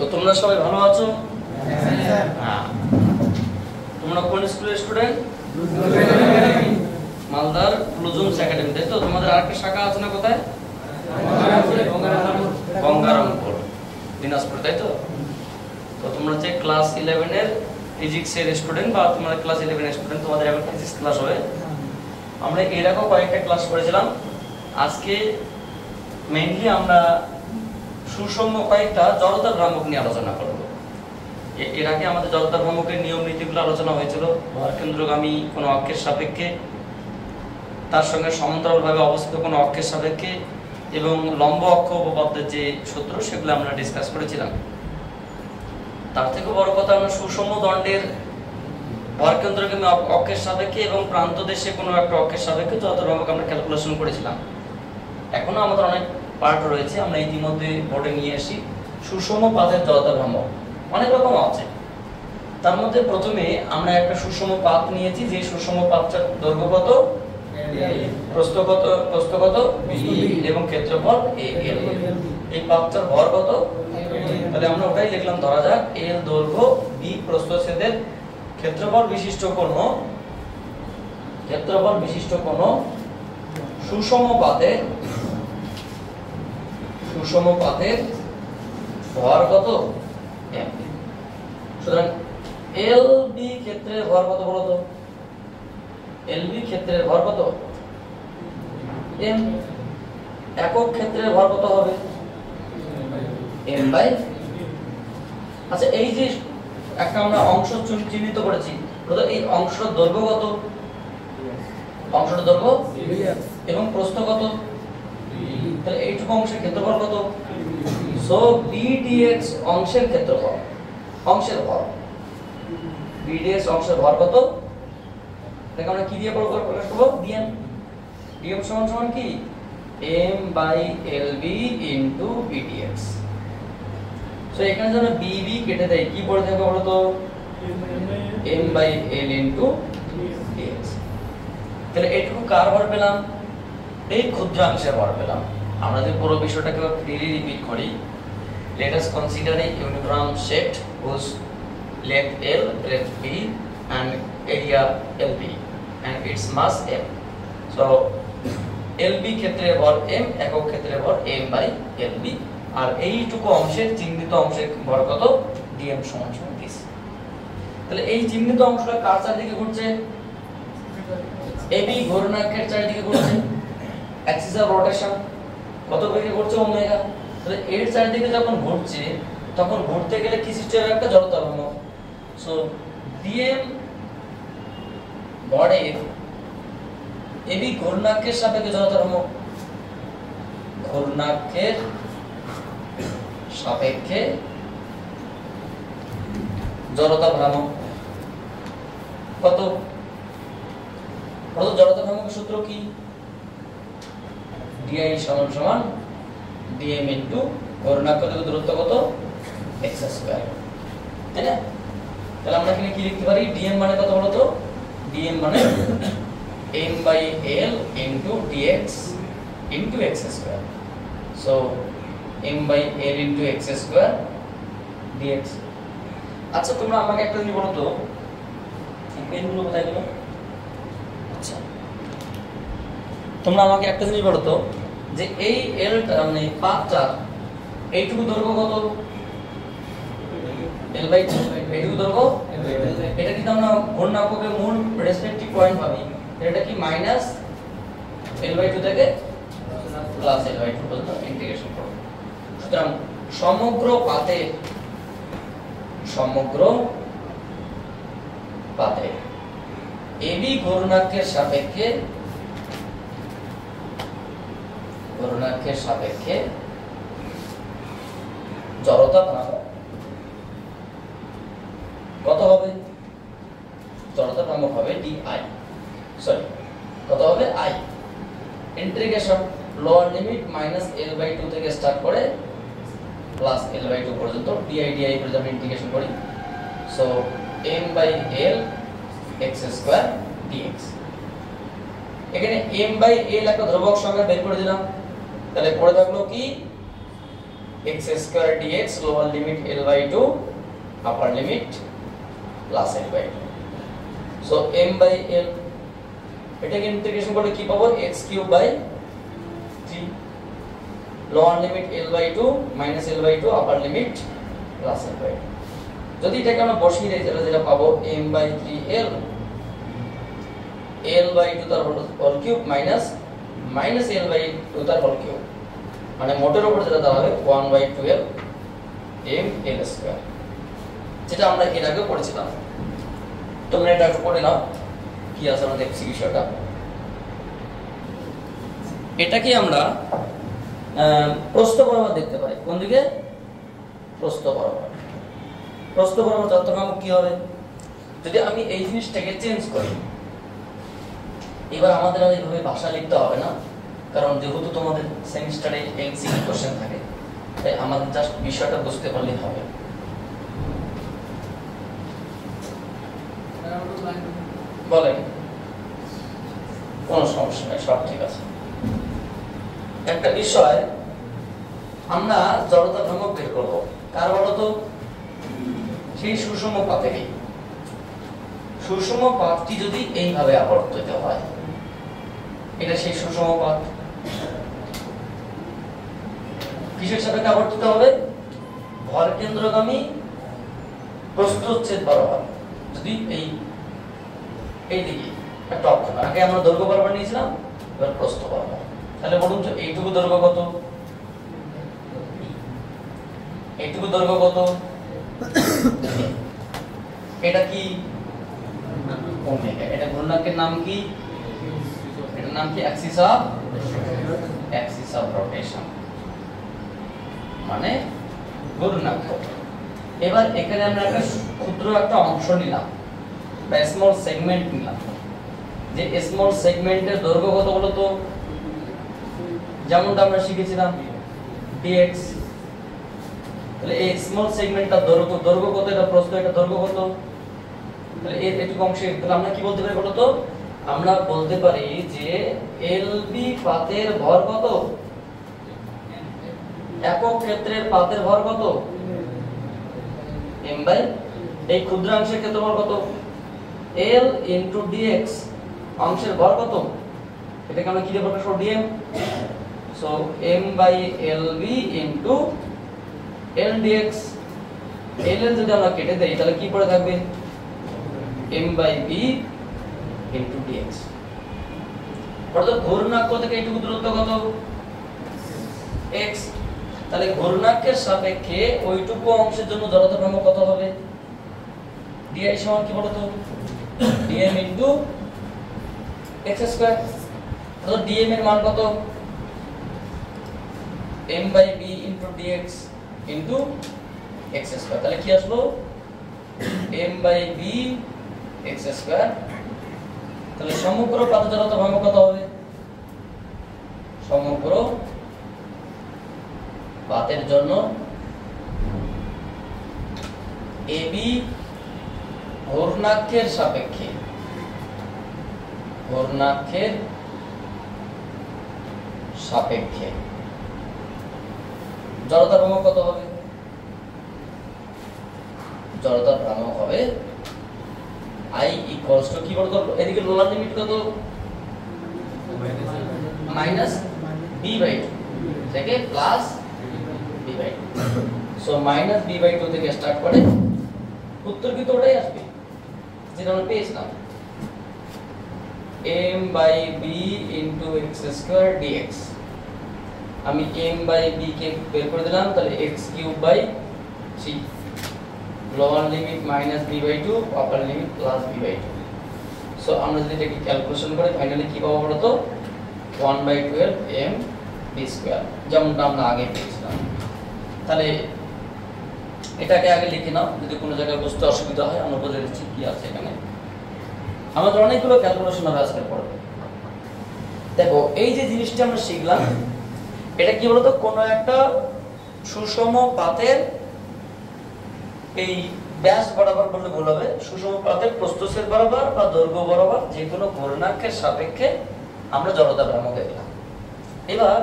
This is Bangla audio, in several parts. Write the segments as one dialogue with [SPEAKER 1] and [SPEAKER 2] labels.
[SPEAKER 1] তো তোমরা সবাই ভালো আছো?
[SPEAKER 2] স্যার।
[SPEAKER 1] হ্যাঁ। তোমরা কোন স্কুলের স্টুডেন্ট? মালদার ব্লুজুমস একাডেমি, তাই তো? তোমাদের আরেকটা শাখা আছে না কোথায়? গঙ্গারামপুর, দিনাজপুর, তাই তো? তো তোমরা যে ক্লাস 11 এর ফিজিক্সের স্টুডেন্ট বা তোমরা ক্লাস 11 এর স্টুডেন্ট, তোমাদের এখন ফিজিক্স ক্লাস হবে। আমরা এরকম কয়েকটা ক্লাস করেছিলাম। আজকে মেইনলি আমরা সুষম কয়েকটা জড়তা ভ্রামক নিয়ে আলোচনা করব। এর আগে আমাদের জড়তা ভ্রামকের নিয়ম নীতিগুলো আলোচনা হয়েছিল। ভরকেন্দ্রগামী কোনো অক্ষের সাপেক্ষে, তার সঙ্গে সমান্তরালভাবে অবস্থিত কোনো অক্ষের সাপেক্ষে এবং লম্ব অক্ষ উপপাদ্যের যে সূত্র, সেগুলো আমরা ডিসকাস করেছিলাম। তার থেকে বড় কথা, আমরা সুষম দণ্ডের ভরকেন্দ্রগামী অক্ষের সাপেক্ষে এবং প্রান্ত দেশে কোনো একটা অক্ষের সাপেক্ষে জড়তা ভ্রামক আমরা ক্যালকুলেশন করেছিলাম। এখনো আমাদের অনেক পার্ট রয়েছে, আমরা ইতিমধ্যে বোর্ডে নিয়ে আসি। সুষম পাতের জড়তা ভ্রামক অনেক রকম আছে। তার মধ্যে প্রথমে আমরা একটা সুষম পাত নিয়েছি, যে সুষম পাতটার দৈর্ঘ্য কত, প্রস্থ কত এবং ক্ষেত্রফল এল। এই পাতটার ভর কত, তাহলে আমরা ওটাই লিখলাম। ধরা যাক এল দৈর্ঘ্য, বি প্রস্থচ্ছেদের ক্ষেত্রফল বিশিষ্ট কোন সুষম পাতের ভর কত, এম। সুতরাং এল বি ক্ষেত্রের ভর কত বলো তো? এল বি ক্ষেত্রের ভর কত, এম। একক ক্ষেত্রের ভর কত হবে, এম বাই। আচ্ছা, এই যে একটা আমরা অংশ চিহ্নিত করেছি, এই অংশটার দৈর্ঘ্য কত, অংশটার দৈর্ঘ্য এবং প্রস্থ কত, তাহলে এইটুকু অংশের ক্ষেত্রফল কত? সো বি ডিএক্স অংশের ক্ষেত্রফল, অংশের ভর, বি ডিএক্স অংশের ভর কত? দেখো আমরা কি দিয়ে প্রকাশ করব, ডিএম। ডিএম সমান সমান কি, m by l b into b dx. So এখানে যখন বি বি কেটে দেয়, কি পড়ে থাকবে বলো তো, M by L into DX. তাহলে এইটুকু কার ভর পেলাম, এই ক্ষুদ্রাংশের ভর পেলাম। আমরা যদি পুরো বিষয়টাকে ফ্রিলি রিপিট করি, let us consider a uniform shape whose length L, breadth B and area LB and its mass M. So LB ক্ষেত্রের ভর M, একক ক্ষেত্রের ভর M by LB, আর এইটুকু অংশের চিহ্নিত অংশের ভর কত, dm সমান সমান this। তাহলে এই চিহ্নিত অংশটা কার চারিদিকে ঘুরছে, AB ঘূর্ণাক্ষের চারিদিকে ঘুরছে, অ্যাক্সিস অফ রোটেশন কত বেগে ঘুরছে, ওমেগা। তাহলে এর চারিদিকে যখন ঘুরছে, তখন ঘুরতে গেলে কি সৃষ্টি হবে, একটা জড়তা ভ্রামক। সো ডিএম বডের এবি ঘূর্ণাক্ষের সাপেক্ষে জড়তা ভ্রামক, ঘূর্ণাক্ষের সাপেক্ষে জড়তা ভ্রামক কত? জড়তা ভ্রামকের সূত্র কি, ডিআই সমান সমান ডিএম ইনটু ঘূর্ণাক্ষ থেকে দূরত্ব কত, এক্স স্কয়ার, তাই না? তাহলে আমরা এখানে কি লিখতে পারি, ডিএম মানে কত বলো তো, ডিএম মানে M by L into DX into X square. So M by L into X square DX. আচ্ছা, তোমরা আমাকে একটা জিনিস বলো তো, এই পেনগুলো কোথায় গেল? আচ্ছা, তোমরা আমাকে একটা জিনিস বলো তো, যে এই এল মানে পাতটা এইটুকু দৈর্ঘ্য কত, এল বাই 2, এইটুকু দৈর্ঘ্য। এটা কিন্তু আমরা ঘূর্ণাক্ষকে মূল রেসপেক্টিভ পয়েন্ট ভাবি, এটা কি মাইনাস এল বাই 2 থেকে প্লাস এল বাই 2 পর্যন্ত ইন্টিগ্রেশন করব। সুতরাং সমগ্র পাতে এবি ঘূর্ণাক্ষের সাপেক্ষে জড়তা ভ্রামক কত হবে, জড়তা ভ্রামক হবে ডিআই, সরি কত হবে, I integration lower limit minus L by 2 থেকে স্টার্ট করে প্লাস এল বাই 2 পর্যন্ত ডিআই পর্যন্ত ইন্টিগ্রেশন করি। So M by L X square DX. এখানে m বাই l একটা ধ্রুবক সংখ্যা বের করে দিলাম, তাহলে পড়ে থাকলো কি x square dx lower limit l by 2 upper limit plus l by 2 so m by l এটাকে ইন্টিগ্রেশন করলে কি পাবো x cube by 3 lower limit l by 2 minus l by 2 upper limit plus l by 2 যদি এটাকে আমরা বসিয়ে দেই তাহলে যেটা পাবো m by 3l l by 2 তার whole cube minus l by 2 তার হোল কিউব মানে মোটের উপর যেটা দাঁড়াবে 1 by 12 m l স্কয়ার যেটা আমরা এর আগে পড়েছিলাম তোমরা এটা একটু পড়ে নাও কি আছে আমরা দেখছি বিষয়টা এটাকে আমরা প্রস্থ বরাবর দেখতে পাই কোন দিকে প্রস্থ বরাবর তথ্যক্রম কি হবে যদি আমি এই জিনিসটাকে চেঞ্জ করি এবার আমাদের আর এইভাবে ভাষা লিখতে হবে না কারণ যেহেতু তোমাদের সেমিস্টারে এমসিকিউ কোশ্চেন থাকে তাই আমাদের জাস্ট বিষয়টা বুঝতে পারলেই হবে বলেন কোনো সমস্যা নেই সব ঠিক আছে একটা বিষয় আমরা জড়তা ভ্রামক বের করব কার বলতো সেই সুষম পাতেরই সুষম পাতটি যদি এইভাবে আবর্তিত হয় এটা সেই সুষম পাত কিসের সাপেক্ষে আবর্তিত হবে ভর কেন্দ্রগামী প্রস্থচ্ছেদ বরাবর যদি এই দিকে একটা অক্ষর আগে আমরা দৈর্ঘ্য বরাবর নিয়েছিলাম এবার প্রস্থ বরাবর তাহলে বলুন তো এইটুকু দৈর্ঘ্য কত এটা কি ওমেগা এটা ঘূর্ণকের নাম কি এটার নাম কি অ্যাক্সিস অফ রোটেশন মানে ঘূর্ণক এবার এখানে আমরা একটা ক্ষুদ্র একটা অংশ নিলাম বা স্মল সেগমেন্ট নিলাম যে স্মল সেগমেন্টের দৈর্ঘ্য কত বলো তো যেমনটা আমরা শিখেছিলাম dx তাহলে এই স্মল সেগমেন্টটার দৈর্ঘ্য কত এটা প্রস্থ এটা দৈর্ঘ্য কত তাহলে এইটুকু অংশে তাহলে আমরা কি বলতে পারি বলো তো আমরা বলতে পারি যে LB পাতের ভর কত একক ক্ষেত্রের পাতের ভর কত m বাই এই ক্ষুদ্রাংশের ক্ষেত্রফল কত l dx অংশের ভর কত এটাকে আমরা কি দিয়ে প্রকাশ করব dm so m by lb l dx l যদি আমরা কেটে দেই তাহলে কি পড়ে থাকবে m by b dx অর্থাৎ ঘূর্ণাক্ষ থেকে এইটুকু দূরত্ব কত x তাহলে ঘূর্ণাক্ষের সাপেক্ষে ওইটুকু অংশের জন্য জড়তা ভ্রামক কত হবে di সমান কি বলতো dm x স্কয়ার তো dm এর মান কত m by b dx x square তাহলে কি আসলো m by b x square তাহলে সমগ্র পাতের জড়তা ভ্রামক কত হবে সমগ্র পাতের জন্য ab ঘূর্ণাক্ষের সাপেক্ষে জড়তা ভ্রামক কত হবে জড়তা ভ্রামক হবে I equals to কি বলতো এদিকে লোয়ার লিমিট কত মাইনাস b বাই 2 থেকে plus b by 2 so minus b by 2 থেকে স্টার্ট করে উত্তর কি তো ওটাই আসবে যেটা আমরা পেয়েছিলাম m by b into x square dx আমি m by b কে বের করে দিলাম তাহলে x cube by 3 lower limit minus b by 2 upper limit plus b by 2 so আমরা যদি এটাকে ক্যালকুলেশন করি ফাইনালি কি পাবো বলো তো 1 by 12 m b square যেমনটা আমরা আগে পেয়েছিলাম তাহলে এটাকে আগে লিখে নাও যদি কোনো জায়গায় বুঝতে অসুবিধা হয় আমরা বলে দিচ্ছি কি আছে এখানে আমাদের অনেকগুলো ক্যালকুলেশন হবে আজকে পড়বে দেখো এই যে জিনিসটা আমরা শিখলাম এটা কি বলতো কোনো একটা সুষম পাতের এই ব্যাস বরাবর বললে ভুল হবে সুষম পাতের প্রস্থচ্ছেদ বরাবর বা দৈর্ঘ্য বরাবর যে কোনো ঘূর্ণাক্ষের সাপেক্ষে আমরা জড়তা ভ্রামক দেখলাম এবার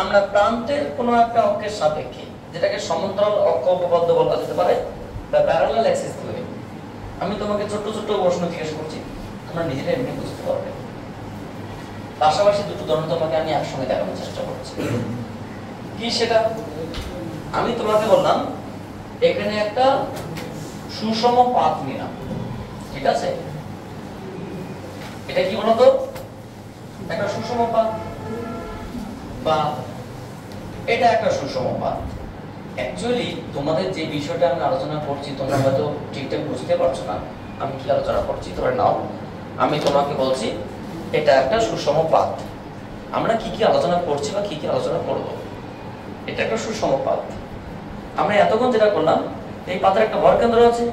[SPEAKER 1] আমরা প্রান্তের কোনো একটা অক্ষের সাপেক্ষে, যেটাকে সমান্তরাল অক্ষ উপপাদ্য বলা যেতে পারে বা প্যারালাল অ্যাক্সিস থিওরি, আমি তোমাকে ছোট্ট ছোট্ট প্রশ্ন জিজ্ঞেস করছি, তোমরা নিজেরা এমনি বুঝতে পারবে। পাশাপাশি দুটো ধরন তোমাকে আমি একসঙ্গে দেখানোর চেষ্টা করছি। কি সেটা? আমি তোমাকে বললাম এখানে একটা সুষম পাত নিলাম, ঠিক আছে? এটা কি বলতো? একটা সুষম পাত, বা এটা একটা সুষম পাত। অ্যাকচুয়ালি তোমাদের যে বিষয়টা আমি আলোচনা করছি তোমরা হয়তো ঠিকঠাক বুঝতে পারছো না আমি কি আলোচনা করছি। ধরে নাও আমি তোমাকে বলছি এটা একটা সুষম পাত, আমরা কি কি আলোচনা করছি বা কি কি আলোচনা করব। এটা একটা সুষম পাত। আমরা এতক্ষণ যেটা করলাম, এই পাতের একটা ভর কেন্দ্র আছে,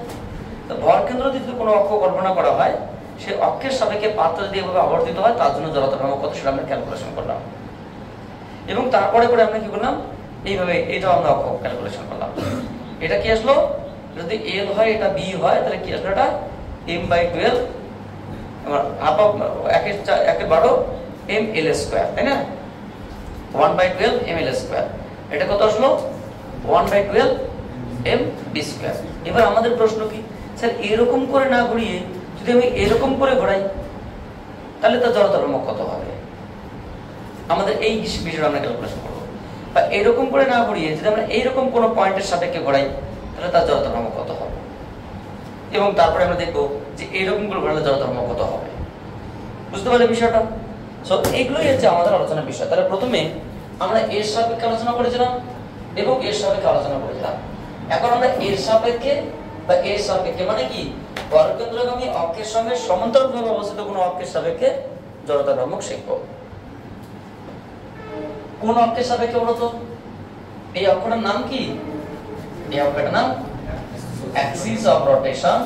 [SPEAKER 1] তো ভর কেন্দ্র যদি কোনো অক্ষ কল্পনা করা হয়, সেই অক্ষের সাপেক্ষে পাতটা যদি এভাবে আবর্তিত হয় তার জন্য জড়তা ভ্রামক কত সেটা আমরা ক্যালকুলেশন করলাম। এবং তারপরে করে আমরা কি করলাম, এইভাবে এটাও আমরা অক্ষ ক্যালকুলেশন করলাম। এটা কি আসলো, যদি এল হয় এটা বি হয়, তাহলে কি আসলো, এটা m/12 আমার হাফ অফ 1/12 ml², তাই না? 1/12 ml², এটা কত আসলো 1/12 mb²। এবার আমাদের প্রশ্ন কি, স্যার এরকম করে না ঘুরিয়ে যদি আমি এরকম করে ঘোরাই তাহলে তার জড়তা ভ্রামক কত হবে? আমাদের এই বিষয়টা আমরা ক্যালকুলেশন করব। বা এরকম করে না ঘুরিয়ে যদি আমরা এইরকম কোনো পয়েন্টের সাপেক্ষে ঘোরাই তাহলে তার জড়তা ভ্রামক কত হবে, এবং তারপরে আমরা দেখব যে এরকম করে ঘোরালে জড়তা ভ্রামক কত হবে। বুঝতে পারলে বিষয়টা? সো এইগুলোই হচ্ছে আমাদের আলোচনার বিষয়। তাহলে প্রথমে আমরা এর সাপেক্ষে আলোচনা করেছিলাম এবং এর সাপেক্ষে আলোচনা করেছিলাম। এখন আমরা এর সাপেক্ষে বা এর সাপেক্ষে মানে কি, বর্গকেন্দ্রগামী অক্ষের সঙ্গে সমান্তরালভাবে অবস্থিত কোনো অক্ষের সাপেক্ষে জড়তা ভ্রামক শিখব। কোন অক্ষের সাপেক্ষে বলতো? এই অক্ষটার নাম কি? এই অক্ষটার নাম অ্যাক্সিস অফ রোটেশন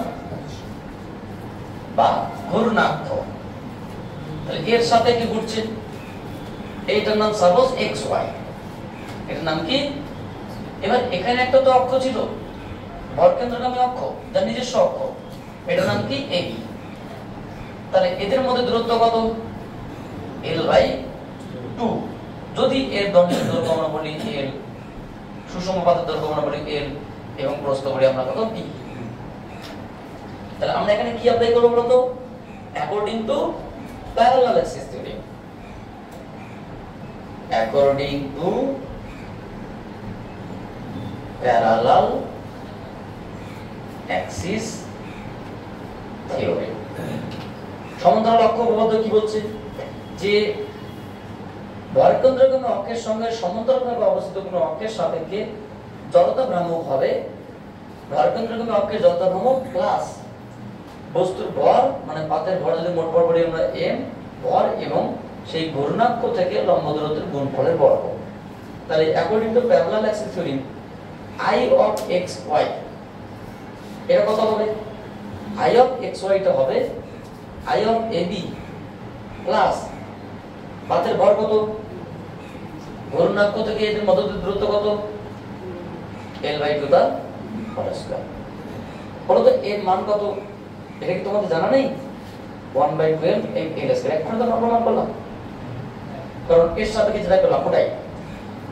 [SPEAKER 1] বা ঘূর্ণাক্ষ। তাহলে এর সাথে কি ঘুরছে, এইটার নাম সাপোজ এক্স ওয়াই, এটার নাম কি? এবার এখানে একটা তো অক্ষ ছিল ভরকেন্দ্রগামী অক্ষ, যার নিজস্ব অক্ষ, এটার নাম কি? এবি। তাহলে এদের মধ্যে দূরত্ব কত? l/2। যদি এর দৈর্ঘ্য আমরা বলি l, সুষম পাতের দৈর্ঘ্য আমরা বলি l, এবং প্রস্থ বলি আমরা কত? b। তাহলে আমরা এখানে কি অ্যাপ্লাই করব বলতো? According to parallel axis theory, according to parallel axis theory. সমান্তরাল অক্ষ উপপাদ্য কি বলছে, যে ভরকেন্দ্রগামী অক্ষের সঙ্গে সমান্তরালভাবে অবস্থিত কোনো অক্ষের সাপেক্ষে জড়তা ভ্রামক হবে ভরকেন্দ্রগামী অক্ষের জড়তা ভ্রামক প্লাস বস্তুর ভর, মানে পাতের ভর যদি মোট ভর বলি আমরা m, ভর এবং সেই ঘূর্ণাক্ষ থেকে লম্ব দূরত্বের গুণফলের বর্গ। তাহলে according to parallel axis theory i of xy এটা কত হবে? i of xy টা হবে i of ab প্লাস পাতের ভর কত, ঘূর্ণাক্ষ থেকে এদের মধ্যে দূরত্ব কত, l/2 তার হোল স্কয়ার। বলতো এর মান কত? এটা কি তোমাদের জানা নেই? 1/12 ml²। এখন তো আমরা প্রমাণ করলাম, কারণ এর সাপেক্ষে যেটা করলাম ওটাই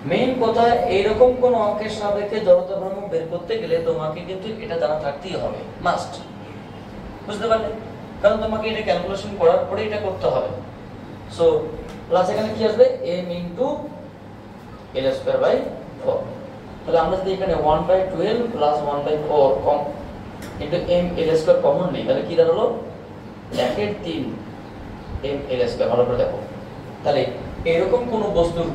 [SPEAKER 1] মেইন কথা। এইরকম কোন অঙ্কের সাপেক্ষে জড়তা ভ্রামক বের করতে গেলে তোমাকে কিন্তু এটা জানা থাকতেই হবে, মাস্ট। বুঝতে পারলে? কারণ তোমাকে এটা ক্যালকুলেশন করার পরে এটা করতে হবে। সো প্লাস এখানে কি আসবে, m * l²/4। তাহলে আমরা যদি এখানে 1/12 প্লাস 1/4 কম কিন্তু m l² কমন নেই, তাহলে কি দাঁড়ালো 1/3 m l²। ভালো করে দেখো, তাহলে এরকম কোন বস্তুর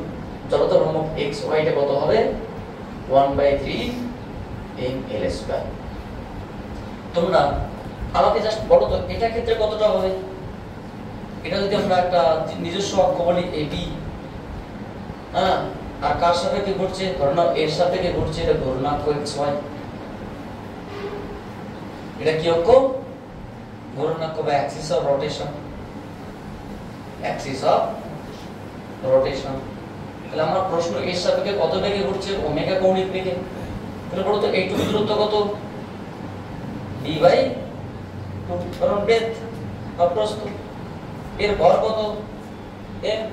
[SPEAKER 1] জড়তা ভ্রামক x y টা কত হবে, 1/3 m l²। তোমরা আমাকে জাস্ট বলো তো এটা ক্ষেত্রে কতটা হবে? এটা যদি আমরা একটা নিজস্ব অক্ষ বলি ab, হ্যাঁ, আর কার সাথে কি ঘুরছে, ধরো না এর সাথে কি ঘুরছে, এটা ঘূর্ণাক্ষ xy। এটা কি অক্ষ? ঘূর্ণাক্ষ বা Axis of rotation, Axis of rotation. তাহলে আমার প্রশ্ন এর সাপেক্ষে কত বেগে ঘুরছে, ওমেগা কৌণিক বেগে। তাহলে বলো তো এইটুকু দূরত্ব কত, d/2, কারণ বেধ বা প্রস্থ। এর ভর কত, m,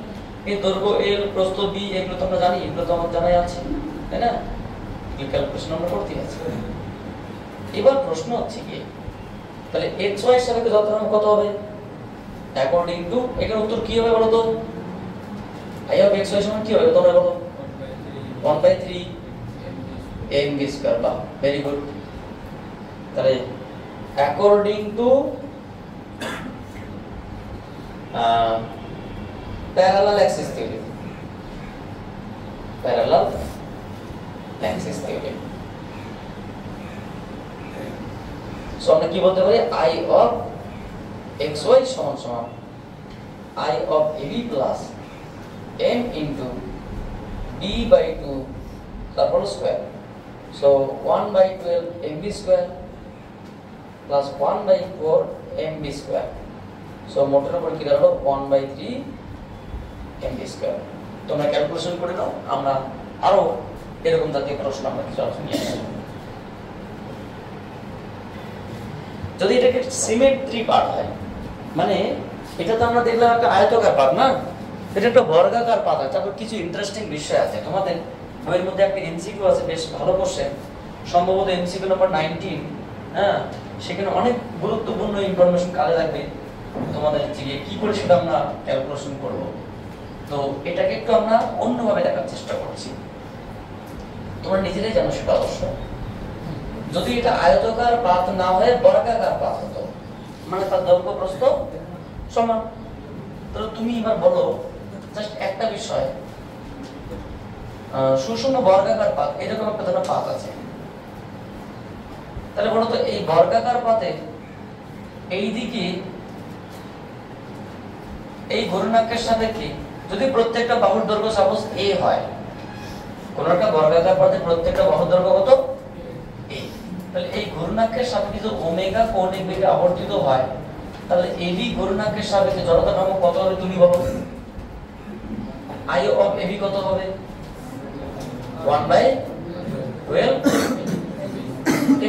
[SPEAKER 1] এই দৈর্ঘ্য এল, প্রস্থ বি, এগুলো তো আমরা জানি, এগুলো তো আমার জানাই আছে, তাই না? এই ক্যালকুলেশন আমরা করতে আছি। এবার প্রশ্ন হচ্ছে কি, তাহলে এক্স ওয়াই এর সাপেক্ষে যথাক্রমে কত হবে অ্যাকর্ডিং টু, এখানে উত্তর কি হবে বলো তো? আই অফ এক্স ওয়াই সমান কি হবে তোমরা বলো? 1/3 mv স্কয়ার। বা ভেরি গুড। তাহলে according to parallel axis theory, parallel axis theory. So আমরা কি বলতে পারি? আই অফ এক্স ওয়াই সমান সমান I of AB plus m into b by 2 তারপর square. So 1/12 mv square plus 1/4 mv square. So মোটের উপর কি দাঁড়ালো? 1/3 mv স্কয়ার। তোমরা ক্যালকুলেশন করে নাও, আমরা আরো এরকম জাতীয় প্রশ্ন আমরা কিছু আলোচনা করব। যদি এটাকে সিমেট্রি পার্ট হয়, মানে এটা তো আমরা দেখলাম একটা আয়তাকার পাত না, এটা একটা বর্গাকার পাত আছে। তারপর কিছু ইন্টারেস্টিং বিষয় আছে, তোমাদের বইয়ের মধ্যে একটা এমসিকিউ আছে, বেশ ভালো কোশ্চেন, সম্ভবত এমসিকিউ নাম্বার 19। হ্যাঁ, সেখানে অনেক গুরুত্বপূর্ণ ইনফরমেশন কাজে লাগবে তোমাদের, যে কি করে সেটা আমরা ক্যালকুলেশন করব। তো এটাকে একটু আমরা অন্যভাবে দেখার চেষ্টা করছি, তোমরা নিজেরাই জানো সেটা অবশ্য। যদি এটা আয়তাকার পাত না হয়ে বর্গাকার পাত হতো, মানে তার দৈর্ঘ্য প্রস্থ সমান, তাহলে তুমি এবার বলো জাস্ট একটা বিষয়, সুষম বর্গাকার পাত, এরকম একটা ধরনের পাত আছে, তাহলে বলো তো এই বর্গাকার পাতে এই দিকে এই ঘূর্ণাঙ্কের সাপেক্ষে যদি প্রত্যেকটা বাহুর দৈর্ঘ্য সাপোজ a হয়, কোন একটা বর্গাকার পাতে প্রত্যেকটা বাহুর দৈর্ঘ্য কত? a। তাহলে এই ঘূর্ণাঙ্কের সাপেক্ষে যদি ওমেগা কৌণিক বেগে আবর্তিত হয়, তাহলে ab ঘূর্ণাঙ্কের সাপেক্ষে জড়তা ভ্রামক কত হবে তুমি বলো? i অফ ab কত হবে? 1/12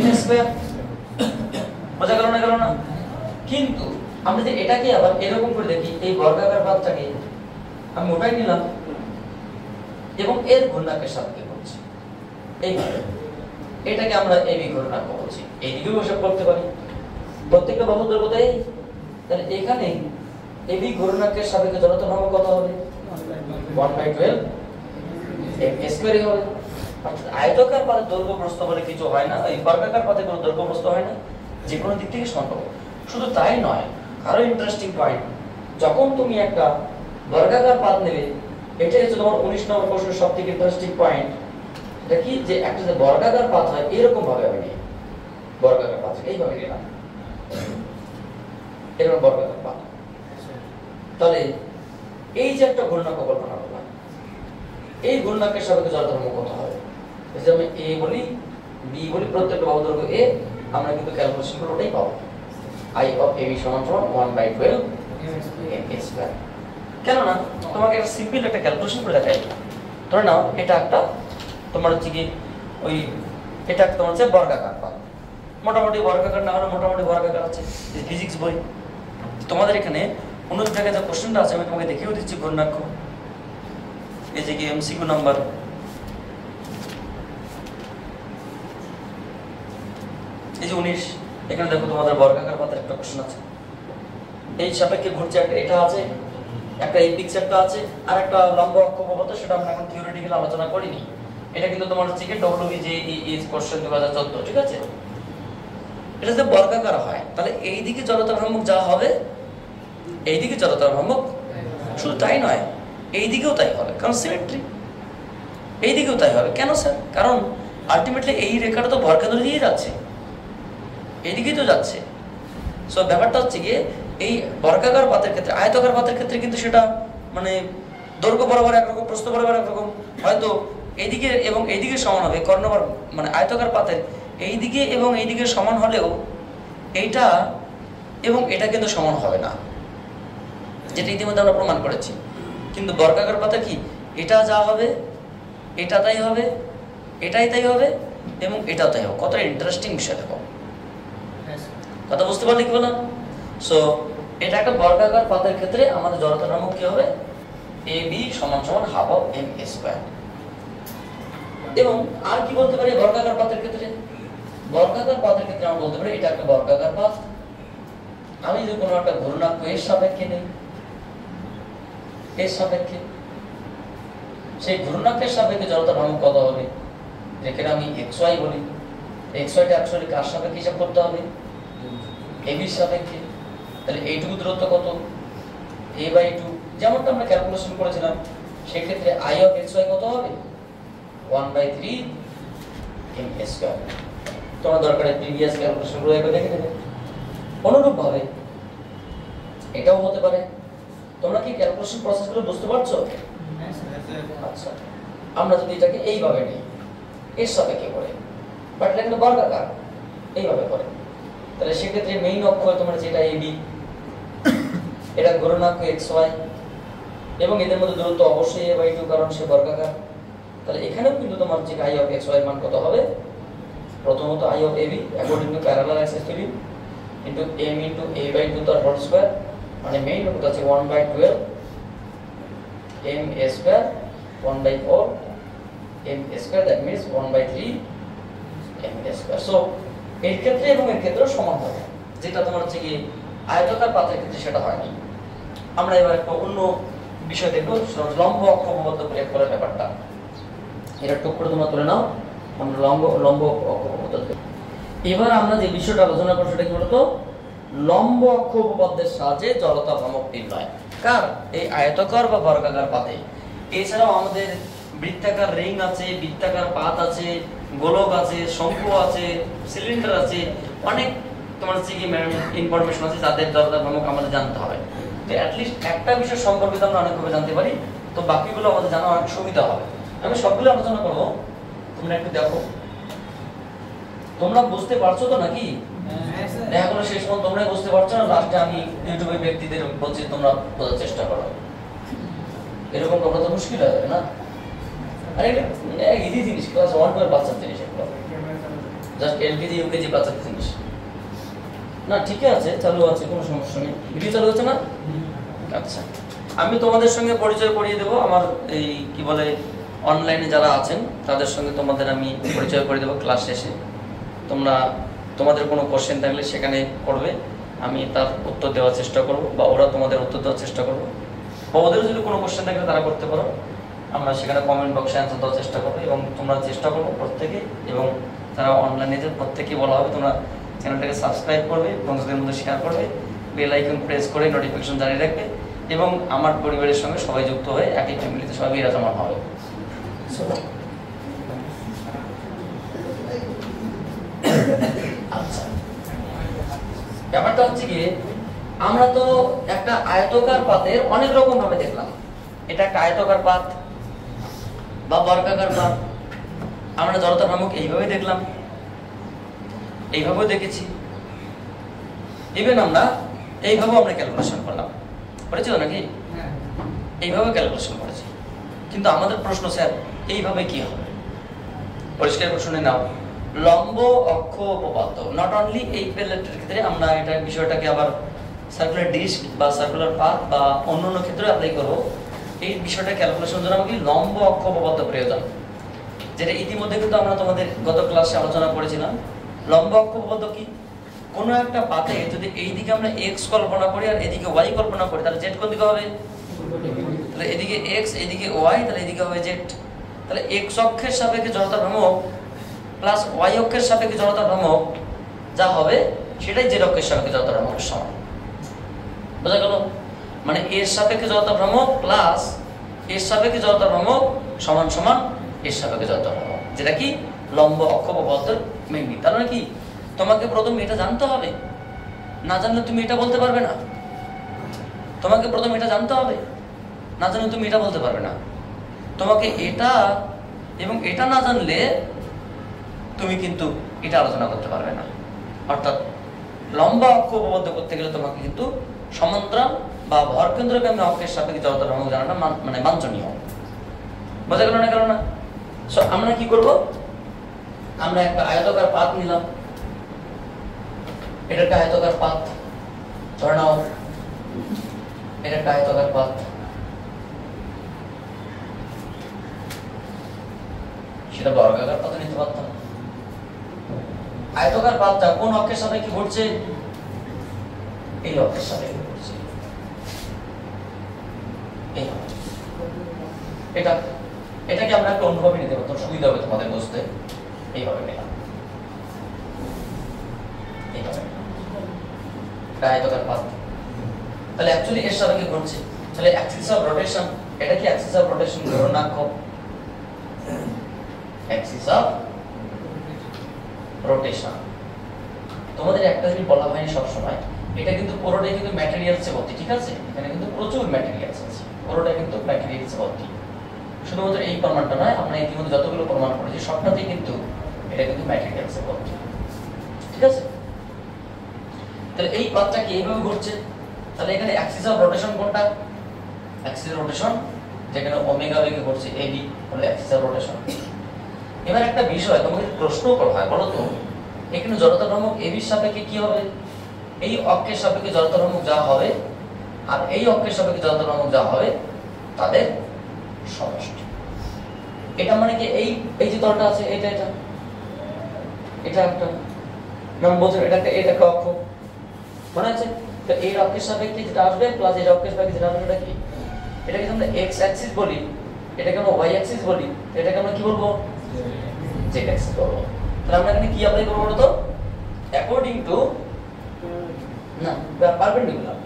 [SPEAKER 1] m স্কয়ার। বোঝা গেল না? গেল না? কিন্তু আমরা যদি এটাকে আবার এরকম করে দেখি, এই বর্গাকার পাতটাকে আমি ওটাই নিলাম এবং এর ঘূর্ণাঙ্কের সাপেক্ষে করছি, এইভাবে এটাকে আমরা ab ঘূর্ণাঙ্ক বলছি। এইদিকেও হিসাব করতে পারি, প্রত্যেকটা বাহুর দৈর্ঘ্য এই, তাহলে এখানে ab ঘূর্ণাঙ্কের সাপেক্ষে জড়তা ভ্রামক কত হবে? 1/12 m স্কয়ারই হবে। অর্থাৎ আয়তাকার পাতে দৈর্ঘ্য প্রস্থ বলে কিছু হয় না, এই বর্গাকার পাতে কোনো দৈর্ঘ্য প্রস্থ হয় না, যে কোনো দিক থেকে সম্ভব। শুধু তাই নয়, আরো ইন্টারেস্টিং পয়েন্ট, যখন তুমি একটা বর্গাকার পাত নেবে, এটাই হচ্ছে তোমার 19 নম্বর প্রশ্নের সবথেকে ইন্টারেস্টিং পয়েন্ট। এটা কি, যে একটা যে বর্গাকার পাত হয় এরকম ভাবে আমি নিই, বর্গাকার পাত এইভাবে নিলাম, এরকম বর্গাকার পাত। তাহলে এই যে একটা ঘূর্ণাঙ্ক কল্পনা করলাম, এই ঘূর্ণাঙ্কের সাপেক্ষে জড়তা ভ্রামক কত হবে? যদি আমি a বলি, b বলি, প্রত্যেকটা বাহু দৈর্ঘ্য a, আমরা কিন্তু ক্যালকুলেশন করে ওটাই পাবো, i অফ ab সমান সমান 1/12 m স্কয়ার। কেন না, তোমাকে একটা সিম্পল একটা ক্যালকুলেশন করে দেখাই। ধরে নাও এটা একটা তোমার হচ্ছে কি, ওই এটা তোমার হচ্ছে বর্গাকার পাত, মোটামুটি বর্গাকার না হলে মোটামুটি বর্গাকার আছে, ফিজিক্স বই। তোমাদের এখানে 19 জায়গায় যে কোশ্চেনটা আছে আমি তোমাকে দেখিয়েও দিচ্ছি ঘূর্ণাঙ্ক। এই যে কি এমসিকিউ নাম্বার, এই যে 19, এখানে দেখো তোমাদের বর্গাকার পাতের একটা কোশ্চেন আছে, এই সাপেক্ষে ঘুরছে একটা, এটা আছে একটা, এই পিকচারটা আছে, আর একটা লম্ব অক্ষ কত সেটা আমরা এখন থিওরিটিক্যালি আলোচনা করিনি। এটা কিন্তু তোমার হচ্ছে কি WBJEE কোশ্চেন 2014, ঠিক আছে? এটা যদি বর্গাকার হয়, তাহলে এই দিকে জড়তা ভ্রামক যা হবে, এই দিকে জড়তা ভ্রামক শুধু তাই নয়, এই দিকেও তাই হবে, কারণ সিমেট্রি। এই দিকেও তাই হবে, কেন স্যার? কারণ আলটিমেটলি এই রেখাটা তো ভরকেন্দ্র দিয়ে যাচ্ছে, এইদিকেই তো যাচ্ছে। সো ব্যাপারটা হচ্ছে গিয়ে এই বর্গাকার পাতের ক্ষেত্রে, আয়তাকার পাতের ক্ষেত্রে কিন্তু সেটা মানে দৈর্ঘ্য বরাবর একরকম, প্রস্থ বরাবর একরকম, হয়তো এইদিকে এবং এইদিকে সমান হবে, কর্ণবার মানে আয়তাকার পাতের এইদিকে এবং এইদিকে সমান হলেও এইটা এবং এটা কিন্তু সমান হবে না, যেটা ইতিমধ্যে আমরা প্রমাণ করেছি। কিন্তু বর্গাকার পাতে কি, এটা যা হবে এটা তাই হবে, এটাই তাই হবে এবং এটাও তাই হবে। কতটা ইন্টারেস্টিং বিষয় দেখো, কথা বুঝতে পারলে কি বললাম? সো এটা একটা বর্গাকার পাতের ক্ষেত্রে আমাদের জড়তা ভ্রামক কি হবে? AB সমান সমান হাফ অফ এম স্কয়ার। এবং আর কি বলতে পারি বর্গাকার পাতের ক্ষেত্রে? বর্গাকার পাতের ক্ষেত্রে আমরা বলতে পারি এটা একটা বর্গাকার পাত। আমি যদি কোনো একটা ঘূর্ণাঙ্ক এর সাপেক্ষে নেই, এর সাপেক্ষে, সেই ঘূর্ণাঙ্কের সাপেক্ষে জড়তা ভ্রামক কত হবে? যেখানে আমি xy বলি, xy টা অ্যাকচুয়ালি কার সাপেক্ষে হিসাব করতে হবে? ab এর সাপেক্ষে। তাহলে এইটুকু দূরত্ব কত? a/2, যেমনটা আমরা ক্যালকুলেশন করেছিলাম। সেই ক্ষেত্রে i অফ xy কত হবে? 1/3 m স্কয়ার। তোমার দরকারে প্রিভিয়াস ক্যালকুলেশন গুলো একবার দেখে নেবে। অনুরূপ ভাবে এটাও হতে পারে। তোমরা কি ক্যালকুলেশন প্রসেসগুলো বুঝতে পারছো? আচ্ছা, আমরা যদি এটাকে এইভাবে নিই, এর সাপেক্ষে করে, বাট এটা কিন্তু বর্গাকার, এইভাবে করে, তাহলে সেক্ষেত্রে মেইন অক্ষ তোমরা যেটা ab, এটা ঘূর্ণাঙ্ক xy, এবং এদের মধ্যে দূরত্ব অবশ্যই a/2 কারণ সে বর্গাকার। তাহলে এখানেও কিন্তু তোমার যে i অফ xy এর মান কত হবে? প্রথমত i of ab according to parallel axis theory into m into a/2 তার হোল স্কয়ার, মানে মেইন রুট আছে 1/12 m square 1/4 m square, that means 1/3 m square. So এর ক্ষেত্রে এবং এর ক্ষেত্রে সমান হবে, যেটা তোমার হচ্ছে কি আয়তাকার পাতের ক্ষেত্রে সেটা হয়নি। আমরা এবার একটা অন্য বিষয় দেখব, লম্ব অক্ষ উপপাদ্য প্রয়োগ করার ব্যাপারটা। এটা টুক করে তোমরা তুলে নাও, আমরা লম্ব অক্ষ উপপাদ্য। এবার আমরা যে বিষয়টা আলোচনা করব সেটা কি বলতো? লম্ব অক্ষ উপপাদ্যের সাহায্যে জড়তা ভ্রামক নির্ণয়। কার? এই আয়তাকার বা বর্গাকার পাতে। এছাড়াও আমাদের বৃত্তাকার রিং আছে, বৃত্তাকার পাত আছে, গোলক আছে, শঙ্কু আছে, সিলিন্ডার আছে, অনেক তোমার কি ইনফরমেশন আছে যাদের জড়তা ভ্রামক আমাদের জানতে হবে। তো অ্যাট লিস্ট একটা বিষয় সম্পর্কে আমরা অনেকভাবে জানতে পারি, তো বাকিগুলো আমাদের জানা অনেক সুবিধা হবে। আমি সবগুলো আলোচনা করব, তোমরা একটু দেখো। তোমরা বুঝতে পারছো তো নাকি? দেখা গেলো শেষ পর্যন্ত তোমরাই বুঝতে পারছো না, লাস্টে আমি ইউটিউবে ব্যক্তিদের বলছি তোমরা বোঝার চেষ্টা করো। এরকম করা তো মুশকিল হয়ে যাবে না? আরে এটা ইজি জিনিস, ক্লাস 1 এর বাচ্চার জিনিস, এগুলো জাস্ট এলকেজি ইউকেজি বাচ্চার জিনিস না। ঠিক আছে, চালু আছে, কোনো সমস্যা নেই। ভিডিও চালু হচ্ছে না? আচ্ছা, আমি তোমাদের সঙ্গে পরিচয় করিয়ে দেবো। আমার এই কি বলে অনলাইনে যারা আছেন তাদের সঙ্গে তোমাদের আমি পরিচয় করে দেবো ক্লাস শেষে। তোমরা তোমাদের কোনো কোশ্চেন থাকলে সেখানে করবে, আমি তার উত্তর দেওয়ার চেষ্টা করব, বা ওরা তোমাদের উত্তর দেওয়ার চেষ্টা করবো, বা ওদেরও যদি কোনো কোশ্চেন থাকলে তারা করতে পারো। আমরা সেখানে কমেন্ট বক্সে অ্যান্সার দেওয়ার চেষ্টা করবো, এবং তোমরা চেষ্টা করবো প্রত্যেকে, এবং তারা অনলাইনে যে প্রত্যেকেই বলা হবে তোমরা চ্যানেলটাকে সাবস্ক্রাইব করবে, বন্ধুদের মধ্যে শেয়ার করবে, বেল আইকন প্রেস করে নোটিফিকেশন জানিয়ে রাখবে, এবং আমার পরিবারের সঙ্গে সবাই যুক্ত হয়ে একই ফ্যামিলিতে সবাই বিরাজমান হবে। আচ্ছা, ব্যাপারটা হচ্ছে কি, আমরা তো একটা আয়তাকার পাতের অনেক রকম ভাবে দেখলাম। এটা একটা আয়তাকার পাত বা বর্গাকার পাত। আমরা জড়তা ভ্রামক এইভাবে দেখলাম, এইভাবেও দেখেছি, ইভেন আমরা এইভাবেও আমরা ক্যালকুলেশন করলাম, করেছি তো নাকি? এইভাবে ক্যালকুলেশন করেছি। কিন্তু আমাদের প্রশ্ন, স্যার এইভাবে কি হবে? পরিষ্কার করে শুনে নাও। লম্ব অক্ষ উপপাদ্য নট অনলি এই প্লেটের ক্ষেত্রে, আমরা এটা বিষয়টাকে আবার সার্কুলার ডিস্ক বা সার্কুলার পাথ বা অন্যান্য ক্ষেত্রে অ্যাপ্লাই করব। এই বিষয়টা ক্যালকুলেশন জন্য আমাকে লম্ব অক্ষ উপপাদ্য প্রয়োজন, যেটা ইতিমধ্যে কিন্তু আমরা তোমাদের গত ক্লাসে আলোচনা করেছিলাম। লম্ব অক্ষ উপপাদ্য কি? কোনো একটা পাতে যদি এইদিকে আমরা এক্স কল্পনা করি আর এদিকে ওয়াই কল্পনা করি, তাহলে জেড কোন দিকে হবে? তাহলে এদিকে এক্স, এদিকে ওয়াই, তাহলে এদিকে হবে জেড। তাহলে এক্স অক্ষের সাপেক্ষে জড়তা ভ্রামক প্লাস ওয়াই অক্ষের সাপেক্ষে জড়তা ভ্রামক যা হবে সেটাই জেড অক্ষের সাপেক্ষে জড়তা ভ্রামকের সমান। বোঝা গেল? মানে এর সাপেক্ষে জড়তা ভ্রামক প্লাস এর সাপেক্ষে জড়তা ভ্রামক সমান সমান এর সাপেক্ষে জড়তা ভ্রামক, যেটা কি লম্ব অক্ষ উপপাদ্যের মেইন। তার মানে কি, তোমাকে প্রথম এটা জানতে হবে, না জানলে তুমি এটা বলতে পারবে না। তোমাকে প্রথম এটা জানতে হবে, না জানলে তুমি এটা বলতে পারবে না। তোমাকে এটা এবং এটা না জানলে তুমি কিন্তু এটা আলোচনা করতে পারবে না। অর্থাৎ লম্বা অক্ষ উপপাদ্য করতে গেলে তোমাকে কিন্তু সমান্তরাল বা ভরকেন্দ্রগামী অক্ষের সাপেক্ষে জড়তা ভ্রামক জানাটা মানে বাঞ্ছনীয়। বোঝা গেল না? গেল না? সো আমরা কি করব, আমরা একটা আয়তাকার পাত নিলাম, এটা একটা আয়তাকার পাত, ধরে নাও এটা একটা আয়তাকার পাত। সেটা বর্গাকার পাতে নিতে পারতাম। আয়তাকার পাতটা কোন অক্ষের সাপেক্ষে ঘুরছে? এই অক্ষের সাপেক্ষে ঘুরছে। এটা এটাকে আমরা একটা অন্যভাবে নিতে পারতাম, সুবিধা হবে তোমাদের বুঝতে। এইভাবে নিলাম, এইভাবে আয়তাকার পাত। তাহলে অ্যাকচুয়ালি এর সাপেক্ষে ঘুরছে। তাহলে অ্যাক্সিস অফ রোটেশন, এটা কি অ্যাক্সিস অফ রোটেশন? ঘূর্ণাক্ষ অ্যাক্সিস অফ রোটেশন। তোমাদের একটা জিনিস বলা হয়নি সব সময়, এটা কিন্তু পুরোটাই কিন্তু ম্যাটেরিয়ালসে ভর্তি, ঠিক আছে? এখানে কিন্তু প্রচুর ম্যাটেরিয়ালস আছে, পুরোটা কিন্তু ম্যাটেরিয়ালসে ভর্তি। শুধুমাত্র এই প্রমাণটা নয়, আমরা ইতিমধ্যে যতগুলো প্রমাণ করেছি সবটাতেই কিন্তু এটা কিন্তু ম্যাটেরিয়ালসে ভর্তি, ঠিক আছে? তাহলে এই পাথটা কি এইভাবে ঘুরছে। তাহলে এখানে অ্যাক্সিস অফ রোটেশন কোনটা? অ্যাক্সিস অফ রোটেশন যেখানে ওমেগা বেগে ঘুরছে, এবি হলো অ্যাক্সিস অফ রোটেশন। এবার একটা বিষয় তোমাকে প্রশ্ন করা হয়, বলো তো এখানে জড়তা ভ্রামক এবির সাপেক্ষে কি হবে? এই অক্ষের সাপেক্ষে জড়তা ভ্রামক যা হবে আর এই অক্ষের সাপেক্ষে জড়তা ভ্রামক যা হবে তাদের সমষ্টি। এটা মানে কি এই এই যে তলটা আছে এটা এটা এটা একটা নাম বলছো, এটা একটা অক্ষ মনে আছে? তো এই অক্ষের সাপেক্ষে যেটা আসবে প্লাস এই অক্ষের সাপেক্ষে যেটা আসবে এটা কি? এটাকে আমরা এক্স অ্যাক্সিস বলি, এটাকে আমরা ওয়াই অ্যাক্সিস বলি, এটাকে আমরা কি বলবো? জেড অ্যাক্সিস বলবো। তাহলে আমরা এখানে কি অ্যাপ্লাই করব বলো তো? অ্যাকর্ডিং টু না perpendicular,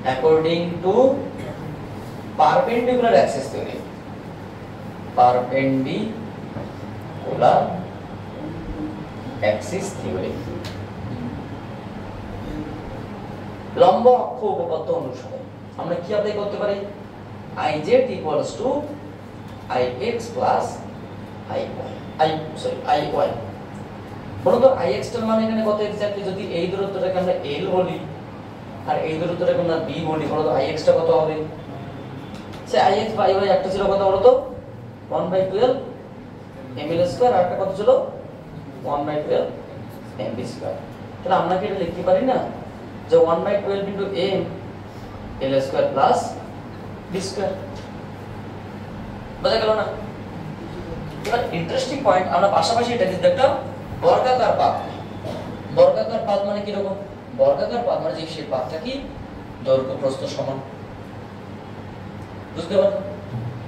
[SPEAKER 1] according to perpendicular Axis theory, perpendicular Axis theory. লম্ব অক্ষ উপপাদ্য অনুসারে আমরা কি অ্যাপ্লাই করতে পারি? Iz equals to Ix plus Iy, Iy। বলুন তো Ix এর মান এখানে কত এক্স্যাক্টলি? যদি এই দূরত্বটাকে আমরা L বলি আর এই দূরত্বটাকে আমরা B বলি, বলো তো Ix টা কত হবে? সে Ix বা Iy একটা ছিল কত বলো তো? 1/12 ml স্কয়ার, আর একটা কত ছিল? 1/12 mv স্কয়ার। তাহলে আমরা কি এটা লিখতে পারি না যে 1/12 into m l square plus b square? বুঝা গেল না? এবার ইন্টারেস্টিং পয়েন্ট, আমরা পাশাপাশি এটা যদি একটা বর্গাকার পাত, বর্গাকার পাত মানে কি রকম? বর্গাকার পাত মানে যে সেই পাতটা কি দৈর্ঘ্য প্রস্থ সমান, বুঝতে পারছো?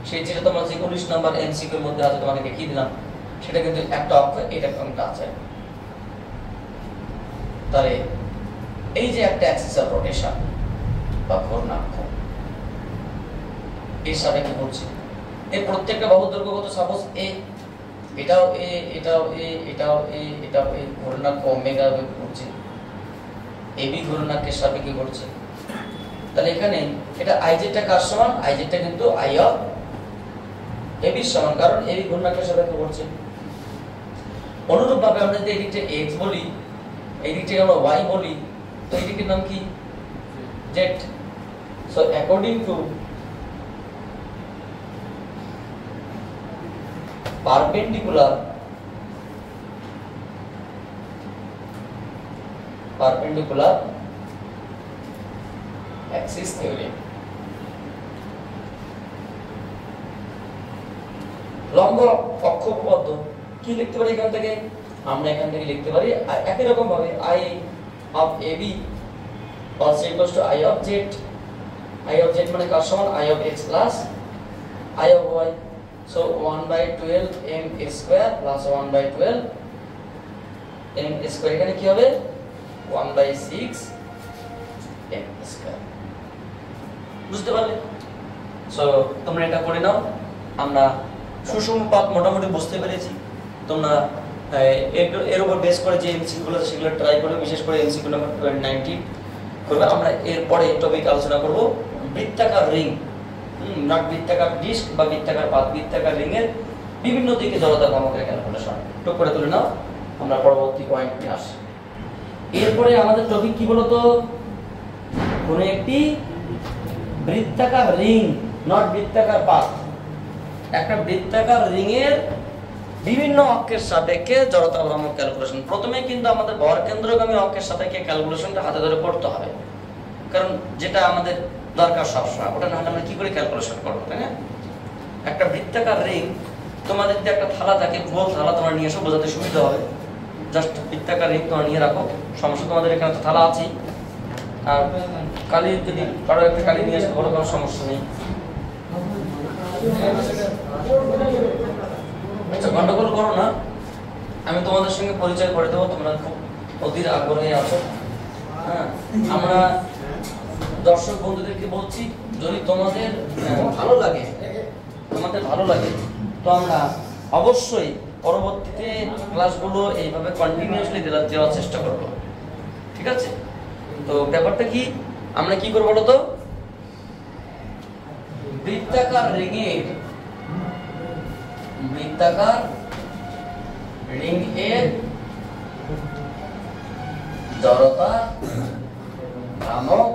[SPEAKER 1] সেই যেটা তোমার যে 19 নাম্বার এমসিকিউ এর মধ্যে আছে তোমাকে দেখিয়ে দিলাম, সেটা কিন্তু একটা অক্ষ এটা একটা আছে। তাহলে এই যে একটা অ্যাক্সিস অফ রোটেশন বা ঘূর্ণাক্ষ এর সাপেক্ষে ঘুরছে, এর প্রত্যেকটা বাহুর দৈর্ঘ্য কত? সাপোজ এ, এটাও এ, এটাও এ, এটাও এ, এটাও এ, ঘূর্ণাক্ষ ওমেগা বেগে ঘুরছে, এবি ঘূর্ণাক্ষের সাপেক্ষে ঘুরছে। তাহলে এখানে এটা আইজেডটা কার সমান? আইজেডটা কিন্তু আই অফ এবি সমান, কারণ এবি ঘূর্ণাক্ষের সাপেক্ষে ঘুরছে। অনুরূপভাবে আমরা যদি এই দিকটা x বলি, এই দিকটাকে আমরা y বলি, তো এই দিকের নাম কি? z। So according to perpendicular axis theory, লম্ব অক্ষ উপপাদ্য কি লিখতে পারি এখান থেকে? আমরা এখান থেকে লিখতে পারি একই রকম ভাবে i of ab also equals to i of z। i of z মানে কার সমান? i of x plus i of y। So 1/12 m square plus 1/12 m square, এখানে কি হবে? 1/6 m square। বুঝতে পারলে? সো তোমরা এটা করে নাও। আমরা সুষম পাত মোটামুটি বুঝতে পেরেছি। তোমরা এর উপর বেস করে যে এমসিকিউ গুলো সেগুলো ট্রাই করবে, বিশেষ করে এমসিকিউ নাম্বার 19 করবে। আমরা এরপরে টপিক আলোচনা করব বৃত্তাকার রিং, নট বৃত্তাকার ডিস্ক বা বৃত্তাকার পাত, বৃত্তাকার রিং এর বিভিন্ন দিকে জড়তা ভ্রামকের ক্যালকুলেশন। টুক করে তুলে নাও, আমরা পরবর্তী পয়েন্ট নিয়ে আসি। এরপরে আমাদের টপিক কি বলতো? কোন একটি বৃত্তাকার রিং, নট বৃত্তাকার পাত, একটা বৃত্তাকার রিং এর বিভিন্ন অক্ষের সাপেক্ষে জড়তা ভ্রামক ক্যালকুলেশন। প্রথমে কিন্তু আমাদের ভরকেন্দ্রগামী অক্ষের সাপেক্ষে ক্যালকুলেশনটা হাতে ধরে করতে হবে, কারণ যেটা আমাদের দরকার সবসময়, ওটা না হলে আমরা কি করে ক্যালকুলেশন করবো, তাই না? একটা বৃত্তাকার রিং, তোমাদের যদি একটা থালা থাকে, গোল থালা, তোমরা নিয়ে এসো, বোঝাতে সুবিধা হবে। জাস্ট বৃত্তাকার রিং তোমরা নিয়ে রাখো, সমস্যা, তোমাদের এখানে তো থালা আছেই। আর কালি, যদি কারো একটা কালি নিয়ে আসতে বড় কোনো সমস্যা নেই। আচ্ছা, গন্ডগোল করো না, আমি তোমাদের সঙ্গে পরিচয় করে দেবো, তোমরা খুব অধীর আগ্রহে আছো। হ্যাঁ, আমরা দর্শক বন্ধুদেরকে বলছি, যদি তোমাদের ভালো লাগে, তো আমরা অবশ্যই পরবর্তীতে ক্লাসগুলো এইভাবে কন্টিনিউয়াসলি দেওয়ার চেষ্টা করব, ঠিক আছে? তো ব্যাপারটা কি, আমরা কি করবো বলো তো, বৃত্তাকার রিং এর জড়তা ভ্রামক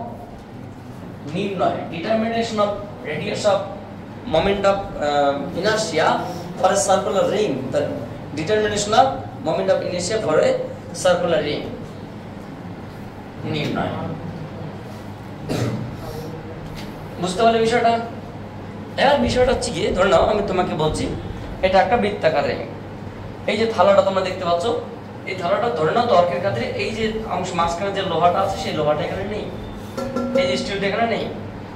[SPEAKER 1] নির্ণয়, determination of radius of moment of inertia for a circular ring, the determination of moment of inertia for a circular ring নির্ণয়। বুঝতে পারলে বিষয়টা? এবার বিষয়টা হচ্ছে কি, ধরে নাও আমি তোমাকে বলছি এটা একটা বৃত্তাকার রিং, এই যে থালাটা তোমরা দেখতে পাচ্ছ, এই থালাটা ধরে নাও তর্কের ক্ষেত্রে এই যে অংশ মাঝখানে যে লোহাটা আছে সেই লোহাটা এখানে নেই, এই যে স্টিলটা এখানে নেই,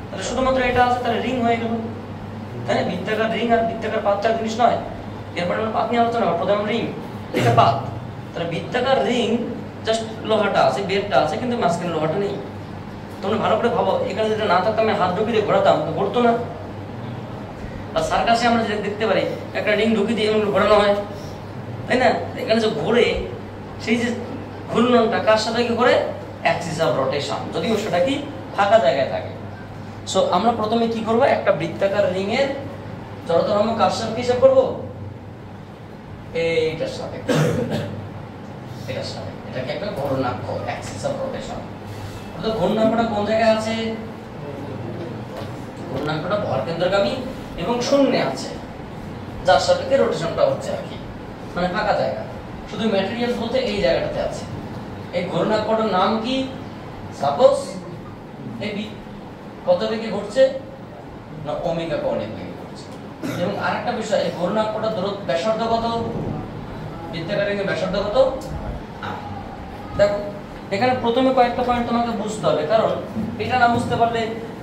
[SPEAKER 1] তাহলে শুধুমাত্র এটা আছে, তাহলে রিং হয়ে গেল, তাই না? বৃত্তাকার রিং আর বৃত্তাকার পাত চার জিনিস নয়। এরপরে আমরা পাত নিয়ে আলোচনা করব, প্রথমে রিং, এটা পাত। তাহলে বৃত্তাকার রিং জাস্ট লোহাটা আছে, বেরটা আছে, কিন্তু মাঝখানে লোহাটা নেই। তোমরা ভালো করে ভাবো, এখানে যদি না থাকতো আমি হাত ঢুকিয়ে দিয়ে ঘোরাতাম তো ঘুরতো না। আর সার্কাসে আমরা যেটা দেখতে পারি, একটা রিং ঢুকিয়ে দিয়ে এমন ঘোরানো হয়, তাই না? এখানে যে ঘুরে, সেই যে ঘূর্ণনটা কার সাথে কি করে, অ্যাক্সিস অফ রোটেশন, যদিও সেটা কি ফাঁকা জায়গায় থাকে। সো আমরা প্রথমে কি করব, একটা বৃত্তাকার রিং এর জড়তা ভ্রামক কার সাপেক্ষে হিসাব করব, এইটার সাপেক্ষে, এটার সাপেক্ষে, এটাকে একটা ঘূর্ণাঙ্ক, অ্যাক্সিস অফ রোটেশন। তো ঘূর্ণাঙ্কটা কোন জায়গায় আছে, ঘূর্ণাঙ্কটা ভরকেন্দ্রগামী এবং শূন্যে আছে, যার সাপেক্ষে রোটেশনটা হচ্ছে আর কি, মানে ফাঁকা জায়গা। শুধু ম্যাটেরিয়াল বলতে এই জায়গাটাতে আছে। এই ঘূর্ণাঙ্কটার নাম কি, সাপোজ এই কত বেগে ঘুরছে না, ওমেগা কর্ণিক বেগে ঘুরছে। এবং আরেকটা বিষয়, এই ঘূর্ণাঙ্কটা ব্যাসার্ধ কত, বৃত্তাকার রিং এর ব্যাসার্ধ কত। দেখো এখানে প্রথমে কয়েকটা পয়েন্ট তোমাকে বুঝতে হবে, কারণ এটা না বুঝতে পারলে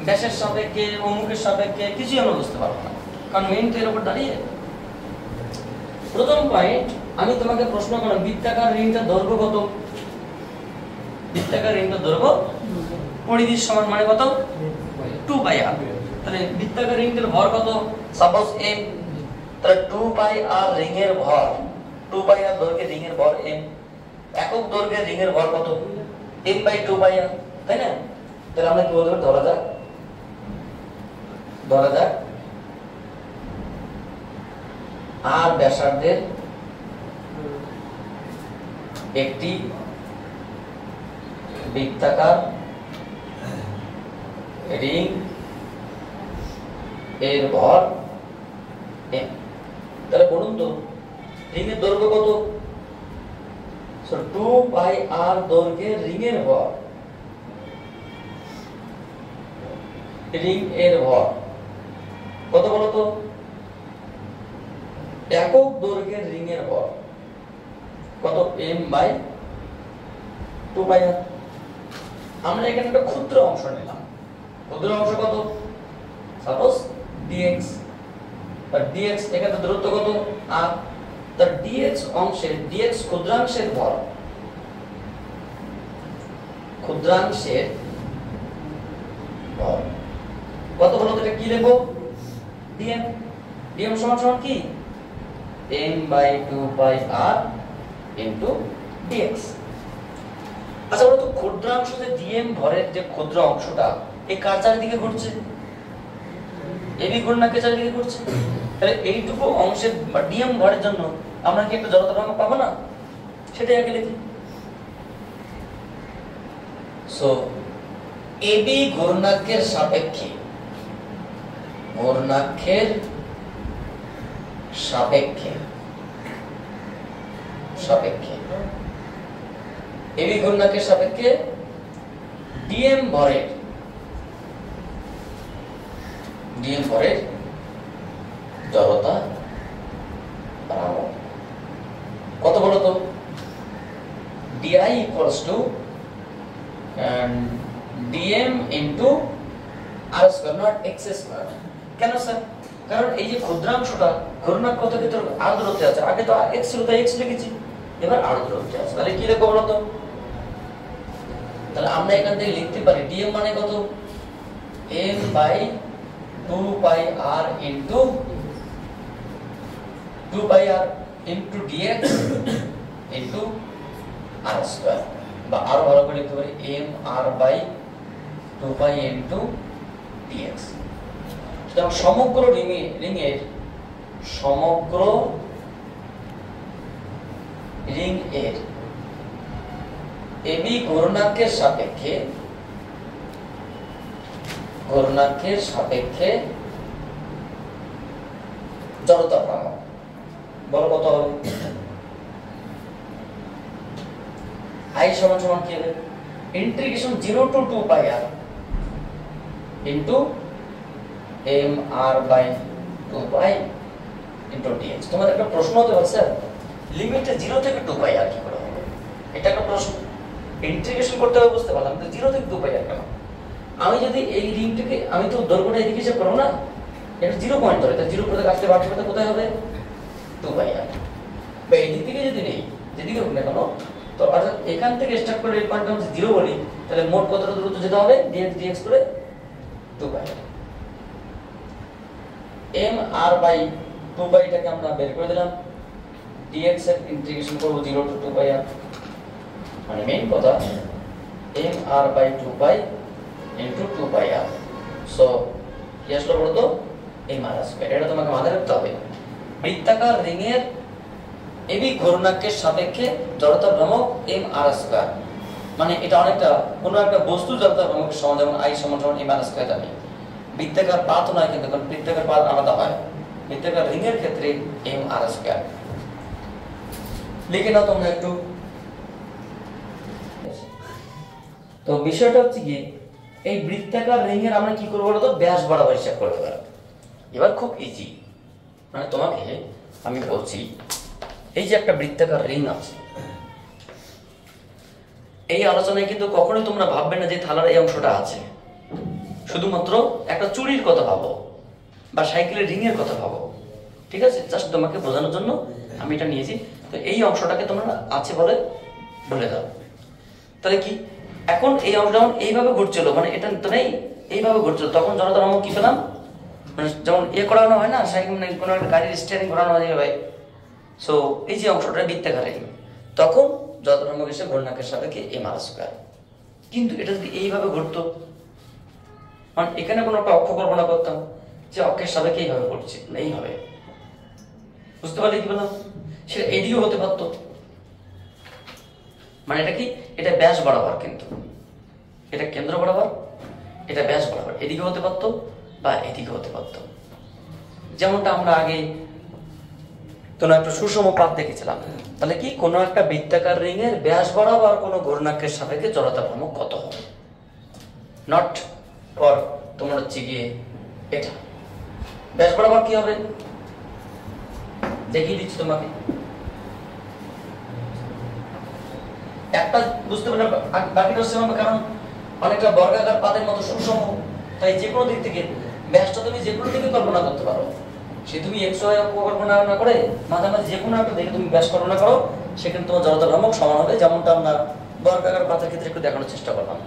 [SPEAKER 1] ব্যাসের সাপেক্ষে, অমুকের সাপেক্ষে কিছুই আমরা বুঝতে পারবো না, কারণ মেইন তো এর উপর দাঁড়িয়ে। প্রথম পয়েন্ট, আমি তোমাকে প্রশ্ন করলাম বৃত্তাকার রিংটার দৈর্ঘ্য কত, বৃত্তাকার রিংটার দৈর্ঘ্য পরিধির সমান, মানে কত, 2πr। তাহলে বৃত্তাকার রিংটার ভর কত, সাপোজ m, তাহলে 2πr রিং এর ভর, 2πr দৈর্ঘ্যের রিং এর ভর m, একক দৈর্ঘ্যের রিং এর ভর কত, m/2πr, তাই না? তাহলে আমরা কি বলবো, ধরা যাক আর ব্যাসার্ধের একটি বৃত্তাকার রিং এর ভর m। তাহলে বলুন তো রিং এর দৈর্ঘ্য কত, 2πr দৈর্ঘ্যের রিং এর ভর, রিং এর ভর কত বলো তো, একক দৈর্ঘ্যের রিং এর ভর কত, m/2πr। আমরা এখানে একটা ক্ষুদ্র অংশ নিলাম, ক্ষুদ্র অংশ কত, সাপোজ dx, আর dx এখানে দূরত্ব কত, r, তার dx অংশের, dx ক্ষুদ্রাংশের ভর, ক্ষুদ্রাংশের ভর কত হলো, এটা কি লিখবো, dm, dm সমান সমান কি, m/2πr into dx। আচ্ছা বলো তো ক্ষুদ্রাংশ যে dm ভরের যে ক্ষুদ্র অংশটা, এই কার চারিদিকে ঘুরছে, এবি ঘূর্ণাঙ্কের চারিদিকে ঘুরছে। তাহলে এইটুকু অংশের বা dm ভরের জন্য আমরা কি একটা জড়তা ভ্রামক পাবো না, সেটাই আগে লিখি। সো এবি ঘূর্ণাঙ্কের সাপেক্ষে, ঘূর্ণাঙ্কের সাপেক্ষে, এবি ঘূর্ণাঙ্কের সাপেক্ষে dm ভরের জড়তা ভ্রামক কত বলো তো? di equals to dm into r square not x square। কেন স্যার? কারণ এই যে ক্ষুদ্রাংশটা ঘূর্ণাঙ্ক কত ক্ষেত্রে r দূরত্বে আছে, আগে তো x ছিল তাই x লিখেছি, এবার r দূরত্বে আছে, তাহলে কি লিখবো বলো তো? তাহলে আমরা এখান থেকে লিখতে পারি dm মানে কত? m by 2 pi r into 2 pi r into dx into r square, বা আরো ভালো করে লিখতে পারি m r by 2 pi into dx। সুতরাং সমগ্র রিংয়ের এবি ঘূর্ণাঙ্কের সাপেক্ষে জড়তা ভ্রামক বলো কত হবে? i সমান সমান কি হবে? Integration 0 to 2 pi r into m r by 2 pi into dx। তোমাদের একটা প্রশ্ন হতে পারে স্যার লিমিটটা 0 থেকে 2 pi r কি করে হবে? এটা একটা প্রশ্ন। ইন্টিগ্রেশন করতে হবে বুঝতে পারলাম, তো 0 থেকে 2 pi r কেন? আমি যদি এই রিংটাকে আমি তো দৈর্ঘ্যটা এদিকে হিসাব করব না, এটা 0 পয়েন্ট ধরে, তাই 0 করে কাটলে বাকি পথে কোথায় হবে? 2 pi r। বা এই দিক থেকে যদি নেই, যেদিকে হোক না কেন, তো অর্থাৎ এখান থেকে স্টার্ট করে এই পয়েন্টটা আমরা 0 বলি, তাহলে মোট কতটা দূরত্ব যেতে হবে? dx করে 2 pi r। m r by 2 pi টাকে আমরা বের করে দিলাম, dx এর ইন্টিগ্রেশন করব 0 to 2 pi r, মানে মেইন কথা m r by 2 pi into 2 pi r। So কি আসলো বলো তো? m r square. এটা তোমাকে মাথায় রাখতে হবে। বৃত্তাকার রিংয়ের এবি ঘূর্ণাঙ্কের সাপেক্ষে জড়তা ভ্রামক m r স্কয়ার, মানে এটা অনেকটা কোনো একটা বস্তু জড়তা ভ্রামকের সমান, যেমন i সমান সমান m r স্কয়ার জানি। বৃত্তাকার পাত নয় কিন্তু, কারণ বৃত্তাকার পাত আলাদা হয়। বৃত্তাকার রিংয়ের ক্ষেত্রে m r স্কয়ার লিখে নাও তোমরা একটু। তো বিষয়টা হচ্ছে কি, এই বৃত্তাকার রিংয়ের আমরা কি করব বলো তো? ব্যাস বরাবর হিসাব করতে পারব। এবার খুব ইজি, মানে তোমাকে আমি বলছি এই যে একটা বৃত্তাকার রিং আছে, এই আলোচনায় কিন্তু কখনোই তোমরা ভাববে না যে থালার এই অংশটা আছে, শুধুমাত্র একটা চুড়ির কথা ভাবো বা সাইকেলের রিং এর কথা ভাবো, ঠিক আছে? জাস্ট তোমাকে বোঝানোর জন্য আমি এটা নিয়েছি। তো এই অংশটাকে তোমরা আছে বলে বলে দাও। তাহলে কি এখন এই অংশটা এইভাবে ঘুরছিল, মানে এটা তো নেই, এইভাবে ঘুরছিল, তখন জড়তা ভ্রামক কি পেলাম? মানে যেমন করানো হয় না সাইকেল, মানে কোনো একটা গাড়ির স্টিয়ারিং ঘোরানো হয় এইভাবে। সো এই যে অংশটা বৃত্তাকার রিং, তখন জড়তা ভ্রামক এসে ঘূর্ণাঙ্কের সাপেক্ষে m r স্কয়ার। কিন্তু এটা যদি এইভাবে ঘুরতো, মানে এখানে কোনো একটা অক্ষ কল্পনা করতাম যে অক্ষের সাপেক্ষে এইভাবে ঘুরছে, এইভাবে, বুঝতে পারলে কি বললাম? সেটা এদিকেও হতে পারতো, মানে এটা কি, এটা ব্যাস বরাবর, কিন্তু এটা কেন্দ্র বরাবর, এটা ব্যাস বরাবর, এদিকে হতে পারতো বা এদিকে হতে পারতো। যেমনটা আমরা আগে কোনো একটা সুষম পাত দেখেছিলাম। তাহলে কি কোনো একটা বৃত্তাকার রিং এর ব্যাস বরাবর কোনো ঘূর্ণাঙ্কের সাপেক্ষে জড়তা ভ্রামক কত হবে, নট ফর তোমার হচ্ছে গিয়ে এটা ব্যাস বরাবর কি হবে দেখিয়ে দিচ্ছি তোমাকে। একটা বুঝতে পারলে বাকিটা হচ্ছে, কারণ অনেকটা বর্গাকার পাতের মতো সুষম, তাই যে কোনো দিক থেকে ব্যাসটা তুমি যে কোনো দিকে কল্পনা করতে পারো। সে তুমি এক্স ওয়াই অক্ষ কল্পনা না করে মাঝামাঝি যে কোনো একটা দেখে তুমি ব্যাস কল্পনা করো, সেখানে তোমার জড়তা ভ্রামক সমান হবে, যেমনটা আমরা বর্গাকার পাতের ক্ষেত্রে একটু দেখানোর চেষ্টা করলাম।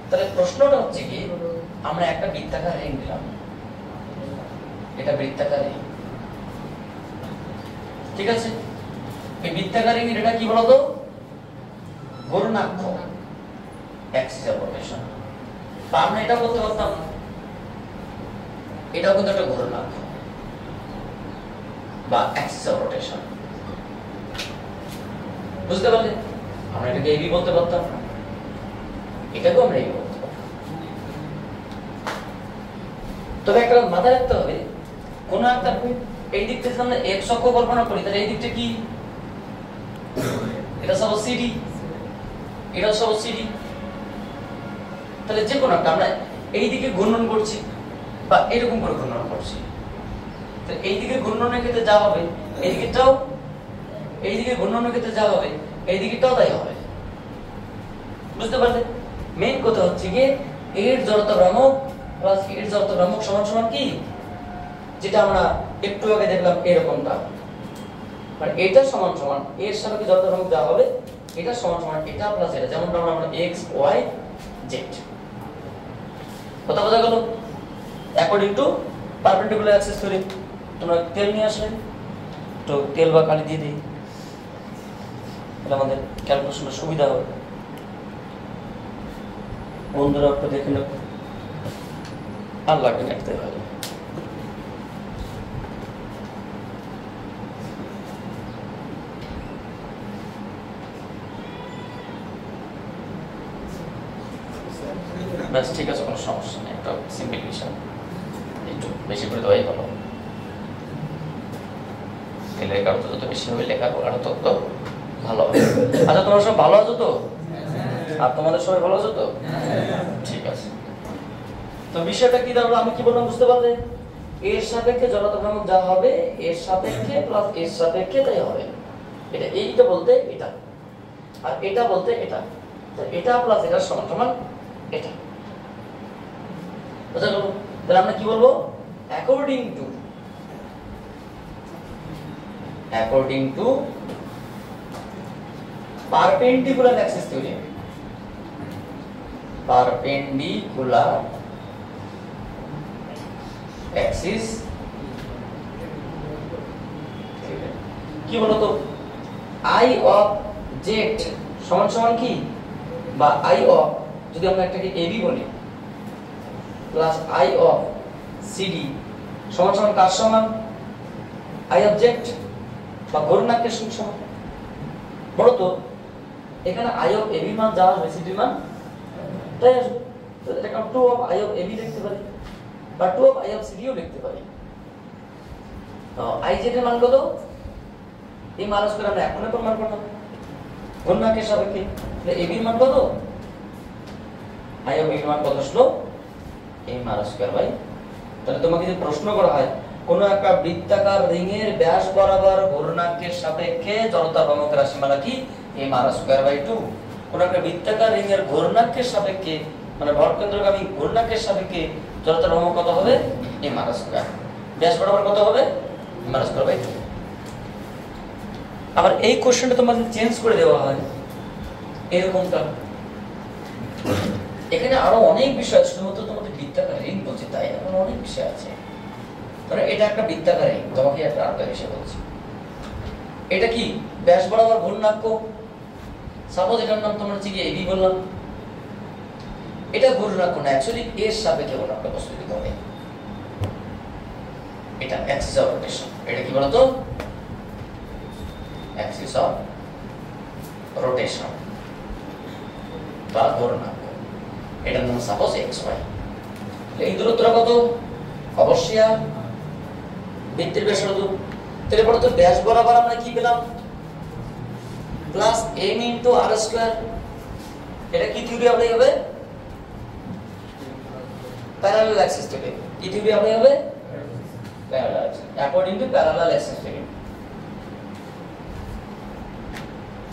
[SPEAKER 1] তাহলে প্রশ্নটা হচ্ছে কি, আমরা একটা বৃত্তাকার রিং দিলাম, এটা বৃত্তাকার রিং, ঠিক আছে? এই বৃত্তাকার রিং এটা কি বলতো? ঘূর্ণাক্ষ, অ্যাক্সিস অফ রোটেশন। বা আমরা এটা বলতে পারতাম এটাও কিন্তু একটা ঘূর্ণাক্ষ বা অ্যাক্সিস অফ রোটেশন, বুঝতে পারলে? আমরা এটাকে এবি বলতে পারতাম, এটাকেও আমরা এবি বলতে পারতাম। তবে একটা মাথায় রাখতে হবে, কোন একটা এই দিক থেকে আমরা এক্স অক্ষ কল্পনা করি, তাহলে এই দিকটা কি? এটা সব সিডি, এটা সব সিডি। তাহলে যে কোনো একটা আমরা এই দিকে ঘূর্ণন করছি বা এরকম করে ঘূর্ণন করছি, তো এইদিকে ঘূর্ণনের ক্ষেত্রে যা হবে এইদিকেটাও, এইদিকে ঘূর্ণনের ক্ষেত্রে যা হবে এইদিকেটাও তাই হবে। বুঝতে পারলে? মেইন কথা হচ্ছে কি এর জড়তা ভ্রামক প্লাস এর জড়তা ভ্রামক সমান সমান কি, যেটা আমরা একটু আগে দেখলাম এরকমটা, মানে এটা সমান সমান এর সাপেক্ষে জড়তা ভ্রামক যা হবে এটা সমান সমান এটা প্লাস এটা, যেমনটা আমরা x y z। কথা বোঝা গেল? According to perpendicular Axis theory. তোমরা তেল নিয়ে আসলে তো তেল বা কালি দিয়ে দিই, তাহলে আমাদের ক্যালকুলেশনের সুবিধা হবে। বন্ধুরা একটু দেখে নেব, আর লাগবে না একটা ভালো। ব্যাস ঠিক আছে, কোনো সমস্যা নেই, একটা সিম্পল বিষয়, একটু বেশি করে দেওয়াই ভালো। লেখার তো যত বেশি হবে লেখার আরো তত ভালো হবে। আচ্ছা তোমরা সব ভালো আছো তো? আর তোমাদের সবাই ভালো আছো তো? ঠিক আছে। তো বিষয়টা কি দাঁড়ালো, আমি কি বললাম বুঝতে পারলে? এর সাপেক্ষে জড়তা ভ্রামক যা হবে এর সাপেক্ষে প্লাস এর সাপেক্ষে তাই হবে। এটা এইটা বলতে এটা, আর এটা বলতে এটা, তো এটা প্লাস এটা সমান সমান এটা। বুঝা গেল? তাহলে আমরা কি বলবো? According to perpendicular Axis theory, perpendicular Axis কি বলতো? আই অফ জেড সমান সমান কি, বা আই অফ যদি আমরা একটাকে এবি বলি প্লাস আই অফ সিডি সমান সমান কার সমান? আই অফ জেড বা ঘূর্ণাঙ্কের সমান। বলো তো এখানে আই অফ এবি মান যা আসবে সিডি মান তাই আসবে। তো এটাকে আমরা 2 অফ আই অফ এবি লিখতে পারি বা 2 অফ আই অফ সিডিও লিখতে পারি। তো আই জেড এর মান কত? এই মান স্কয়ার আমরা এখন প্রমাণ করলাম ঘূর্ণাঙ্কের সাপেক্ষে। তাহলে এবি এর মান কত? আই অফ এবি এর মান কত আসলো? এই মান স্কয়ার বাই। তাহলে তোমাকে যদি প্রশ্ন করা হয় কোন একটা বৃত্তাকার রিং এর ব্যাস বরাবর ঘূর্ণাঙ্কের সাপেক্ষে জড়তা ভ্রামক রাশিমালা কি? a r square by 2। কোন একটা বৃত্তাকার রিং এর ঘূর্ণাঙ্কের সাপেক্ষে মানে ভরকেন্দ্রগামী ঘূর্ণাঙ্কের সাপেক্ষে জড়তা ভ্রামক কত হবে? a r square. ব্যাস বরাবর কত হবে? a r square by 2। আবার এই কোশ্চেনটা তোমাদের চেঞ্জ করে দেওয়া হয় এরকমটা, এখানে আরো অনেক বিষয় আছে, শুধুমাত্র তোমাদের বৃত্তাকার রিং বলছি তাই না, অনেক বিষয় আছে। মানে এটা একটা বৃত্তাকার রিং, তোমাকে একটা আরেকটা বিষয় বলছি। এটা কি ব্যাস বরাবর ঘূর্ণাঙ্ক, সাপোজ এটার নাম তোমরা হচ্ছে কি এবি বললাম, এটা ঘূর্ণাঙ্ক না, অ্যাকচুয়ালি এর সাপেক্ষে ঘূর্ণাঙ্ক বস্তু দিতে হবে। এটা অ্যাক্সিস অফ রোটেশন, এটা কি বলতো? অ্যাক্সিস অফ রোটেশন বা ঘূর্ণাঙ্ক, এটার নাম সাপোজ এক্স ওয়াই। এই দূরত্বটা কত? অবশ্যই বৃত্তের ব্যাসার্ধ। তাহলে পরে তো ব্যাস বরাবর আমরা কি পেলাম? Plus m into r square. এটা কি থিওরি অ্যাপ্লাই হবে? প্যারালাল অ্যাক্সিস থেকে। কি থিওরি অ্যাপ্লাই হবে? Parallel axis, according to parallel axis থেকে।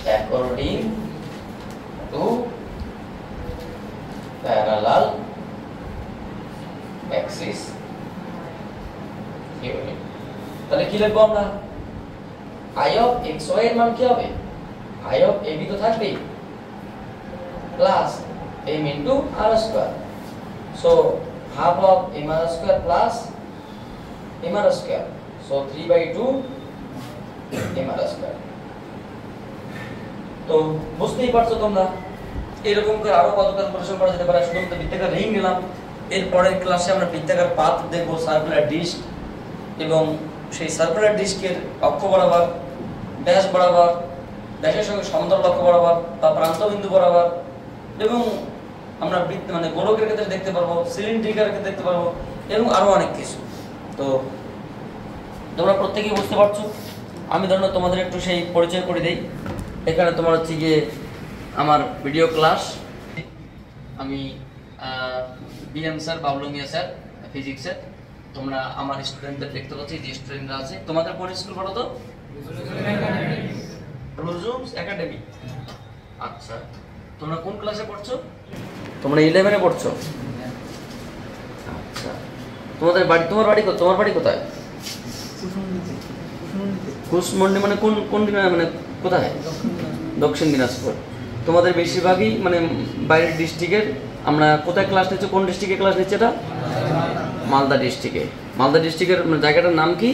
[SPEAKER 1] According to parallel axis theory. তাহলে কি লিখবো আমরা? আই অফ এক্স ওয়াই এর মান কি হবে? আই অফ এবি তো থাকবেই plus m into r square. So half of m r square plus m r square, so 3/2 m r square. তো বুঝতেই পারছো তোমরা এরকম করে আরো কত ক্যালকুলেশন করা যেতে পারে। শুধুমাত্র বৃত্তাকার রিং নিলাম, এর পরের ক্লাসে আমরা বৃত্তাকার পাত দেখব, সার্কুলার ডিস্ক, এবং সেই সার্কুলার ডিস্কের অক্ষ বরাবর ব্যাস বরাবর, ব্যাসের সঙ্গে সমান্তরাল অক্ষ বরাবর বা প্রান্তবিন্দু বরাবর, এবং আমরা বৃত্ত মানে গোলকের ক্ষেত্রে দেখতে পারবো, সিলিন্ড্রিকার ক্ষেত্রে দেখতে পারবো, এবং আরো অনেক কিছু। তো তোমরা প্রত্যেকেই বুঝতে পারছো। আমি ধরো তোমাদের একটু সেই পরিচয় করে দেই। এখানে তোমার হচ্ছে গিয়ে আমার ভিডিও ক্লাস, আমি বিএম স্যার, বাবলু মিয়া স্যার ফিজিক্সের, তোমরা আমার স্টুডেন্টদের দেখতে পাচ্ছ, যে স্টুডেন্টরা আছে। তোমাদের কোন স্কুল বলো তো? ব্লুজুমস একাডেমি। আচ্ছা, তোমরা কোন ক্লাসে পড়ছো? তোমরা 11-এ পড়ছো। আচ্ছা, তোমার বাড়ি কোথায়? কুশমন্ডি মানে কোন মানে কোথায়? দক্ষিণ দিনাজপুর। তোমাদের বেশিরভাগই মানে বাইরের ডিস্ট্রিক্টের। আমরা কোথায় ক্লাস নিচ্ছি? কোন ডিস্ট্রিক্টে ক্লাস নিচ্ছে এটা? মালদা ডিস্ট্রিক্টে। মালদা ডিস্ট্রিক্টের জায়গাটার নাম কি?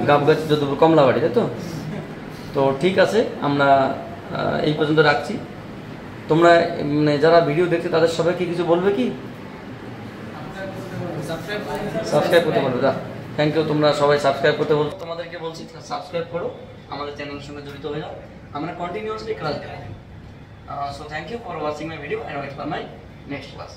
[SPEAKER 1] গাবগাছি, যদুপুর, কমলাবাড়ি, তাই তো? তো ঠিক আছে, আমরা এই পর্যন্ত রাখছি। তোমরা মানে যারা ভিডিও দেখছে তাদের সবাইকে কিছু বলবে কি? সাবস্ক্রাইব করতে বলবে। Thank you. তোমরা সবাই সাবস্ক্রাইব করতে বলছো, তোমাদেরকে বলছি সাবস্ক্রাইব করো, আমাদের চ্যানেলের সঙ্গে জড়িত হয়ে যাও। আমরা কন্টিনিউয়াসলি ক্লাস দেব। So thank you for watching my video and wait for my next class.